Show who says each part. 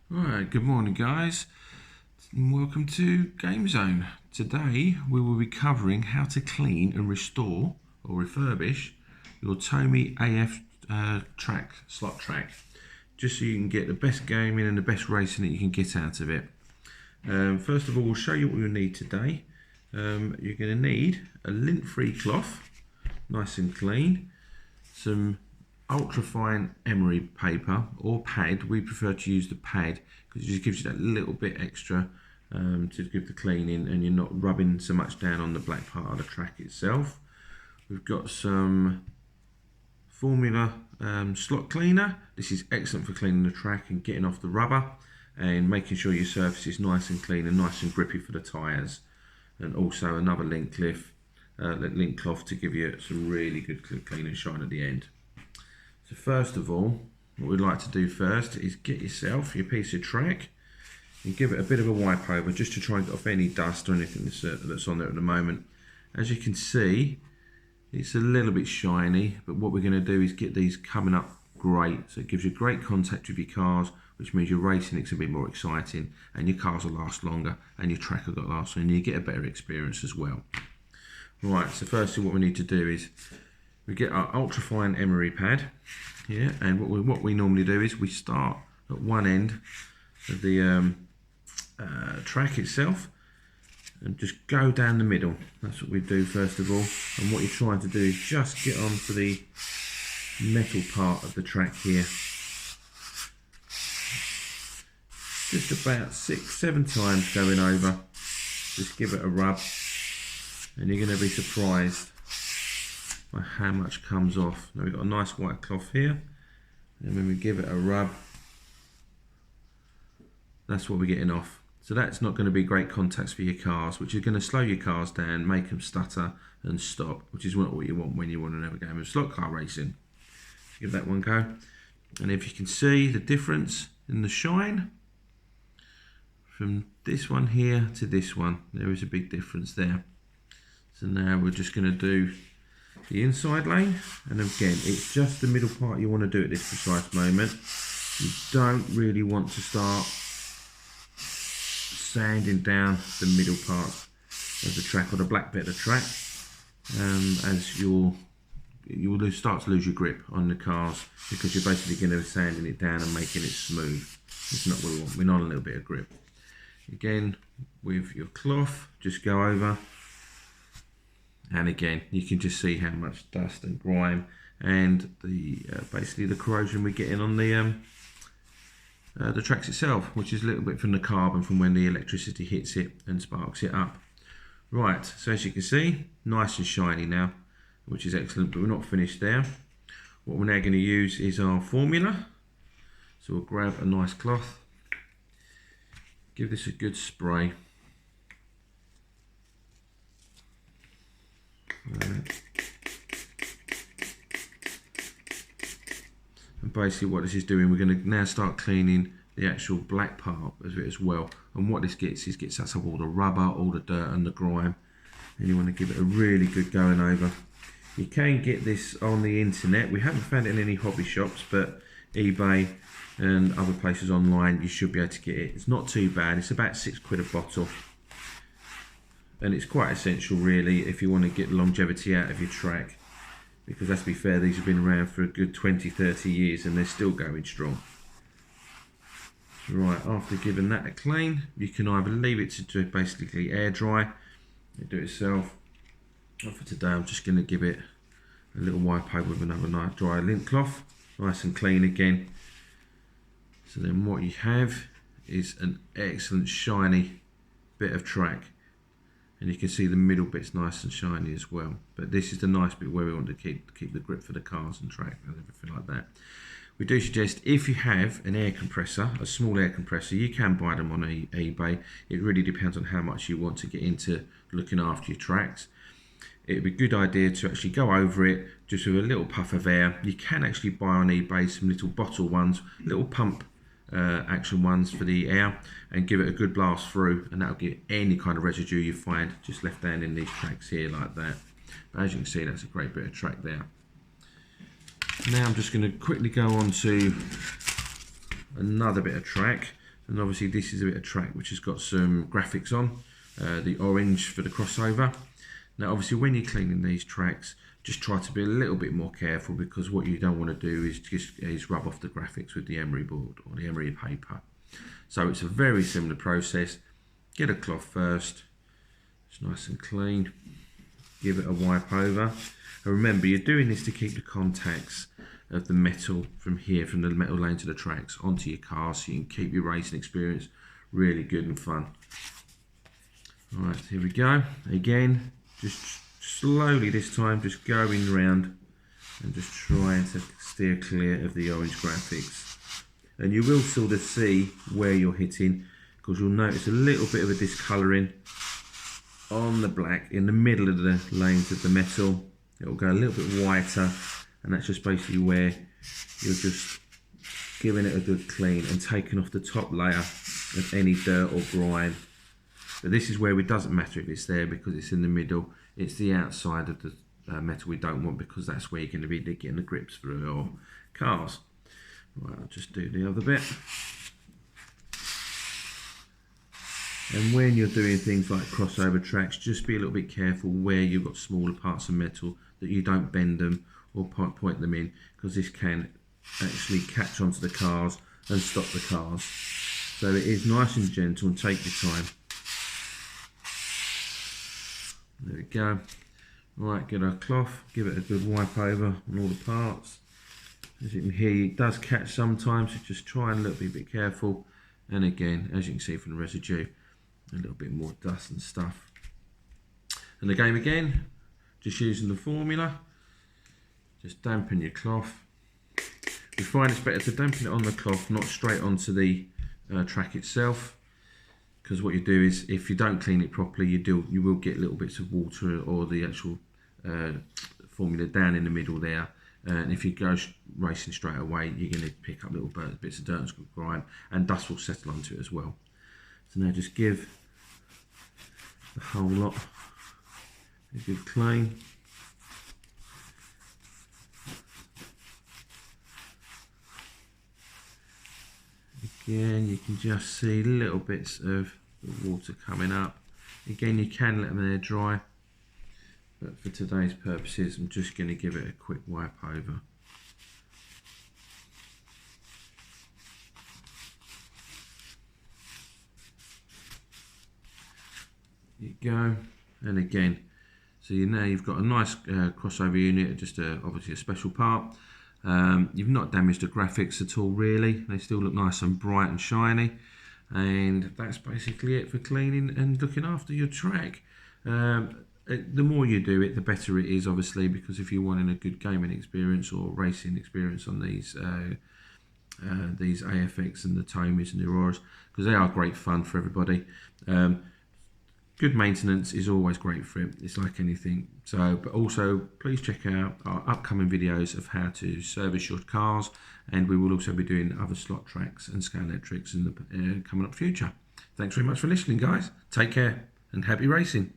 Speaker 1: Right, good morning guys, and welcome to Game Zone. Today we will be covering how to clean and restore or refurbish your Tomy AF slot track, just so you can get the best gaming and the best racing that you can get out of it. First of all, we'll show you what you'll need today. You're going to need a lint-free cloth, nice and clean, some ultra fine emery paper or pad. We prefer to use the pad because it just gives you that little bit extra to give the cleaning, and you're not rubbing so much down on the black part of the track itself. We've got some formula slot cleaner. This is excellent for cleaning the track and getting off the rubber and making sure your surface is nice and clean and nice and grippy for the tyres. And also another lint cloth to give you some really good clean and shine at the end. So first of all, what we'd like to do first is get yourself your piece of track and give it a bit of a wipe over just to try and get off any dust or anything that's on there at the moment. As you can see, it's a little bit shiny, but what we're going to do is get these coming up great. So it gives you great contact with your cars, which means your racing is a bit more exciting and your cars will last longer and your track will last longer and you get a better experience as well. Right, so firstly what we need to do is we get our ultrafine emery pad here, and what we normally do is we start at one end of the track itself and just go down the middle. That's what we do first of all, and what you're trying to do is just get onto the metal part of the track here. Just about 6-7 times going over. Just give it a rub and you're going to be surprised by how much comes off. Now we've got a nice white cloth here, and when we give it a rub, that's what we're getting off. So that's not going to be great contacts for your cars, which are going to slow your cars down, make them stutter and stop, which is what you want when you want to have a game of slot car racing. So give that one go, and if you can see the difference in the shine from this one here to this one, there is a big difference there. So now we're just going to do the inside lane, and again it's just the middle part you want to do at this precise moment. You don't really want to start sanding down the middle part of the track or the black bit of the track, as you will start to lose your grip on the cars, because you're basically going to be sanding it down and making it smooth. It's not what we want. We want a little bit of grip. Again, with your cloth, just go over, and again you can just see how much dust and grime and the basically the corrosion we're getting on the tracks itself, which is a little bit from the carbon from when the electricity hits it and sparks it up. Right, so as you can see, nice and shiny now, which is excellent, but we're not finished there. What we're now going to use is our formula. So we'll grab a nice cloth, give this a good spray. And basically what this is doing, we're going to now start cleaning the actual black part of it as well. And what this gets is gets us up all the rubber, all the dirt and the grime, and you want to give it a really good going over. You can get this on the internet. We haven't found it in any hobby shops, but eBay and other places online you should be able to get it. It's not too bad. It's about £6 a bottle. And it's quite essential really if you want to get longevity out of your track, because let's be fair, these have been around for a good 20-30 years and they're still going strong. Right, after giving that a clean, you can either leave it to basically air dry, do it yourself, or for today I'm just going to give it a little wipe over with another nice dry lint cloth, nice and clean again. So then what you have is an excellent shiny bit of track. And you can see the middle bit's nice and shiny as well. But this is the nice bit where we want to keep the grip for the cars and track and everything like that. We do suggest, if you have an air compressor, a small air compressor, you can buy them on eBay. It really depends on how much you want to get into looking after your tracks. It would be a good idea to actually go over it just with a little puff of air. You can actually buy on eBay some little bottle ones, little pump action ones for the air, and give it a good blast through, and that'll get any kind of residue you find just left down in these tracks here like that. But as you can see, that's a great bit of track there. Now I'm just going to quickly go on to another bit of track. And obviously this is a bit of track which has got some graphics on, the orange for the crossover. Now obviously when you're cleaning these tracks, just try to be a little bit more careful, because what you don't want to do is rub off the graphics with the emery board or the emery paper. So it's a very similar process. Get a cloth first, it's nice and clean, give it a wipe over. And remember, you're doing this to keep the contacts of the metal from here, from the metal lane to the tracks, onto your car, so you can keep your racing experience really good and fun. Alright, here we go. Again, just slowly this time, just going round and just trying to steer clear of the orange graphics. And you will sort of see where you're hitting, because you'll notice a little bit of a discolouring on the black in the middle of the lanes of the metal. It will go a little bit whiter, and that's just basically where you're just giving it a good clean and taking off the top layer of any dirt or grime. But this is where it doesn't matter if it's there, because it's in the middle. It's the outside of the metal we don't want, because that's where you're going to be getting the grips for your cars. Right, I'll just do the other bit. And when you're doing things like crossover tracks, just be a little bit careful where you've got smaller parts of metal, that you don't bend them or point them in, because this can actually catch onto the cars and stop the cars. So it is nice and gentle, and take your time. There we go. Right, get our cloth, give it a good wipe over on all the parts. As you can hear, it does catch sometimes, so just try and be careful. And again, as you can see from the residue, a little bit more dust and stuff. And the game again, just using the formula, just dampen your cloth. We find it's better to dampen it on the cloth, not straight onto the track itself, because what you do is, if you don't clean it properly, you will get little bits of water or the actual formula down in the middle there. And if you go racing straight away, you're going to pick up little bits of dirt and grime, and dust will settle onto it as well. So now just give the whole lot a good clean. Again, you can just see little bits of the water coming up. Again, you can let them air dry, but for today's purposes, I'm just going to give it a quick wipe over. There you go. And again, so now you've got a nice crossover unit, just obviously a special part. You've not damaged the graphics at all really, they still look nice and bright and shiny, and that's basically it for cleaning and looking after your track. The more you do it, the better it is, obviously, because if you're wanting a good gaming experience or racing experience on these AFX and the Tomys and the Auroras, because they are great fun for everybody. Good maintenance is always great for it. It's like anything. So, but also please check out our upcoming videos of how to service your cars, and we will also be doing other slot tracks and scale tricks in the coming up future. Thanks very much for listening, guys. Take care and happy racing.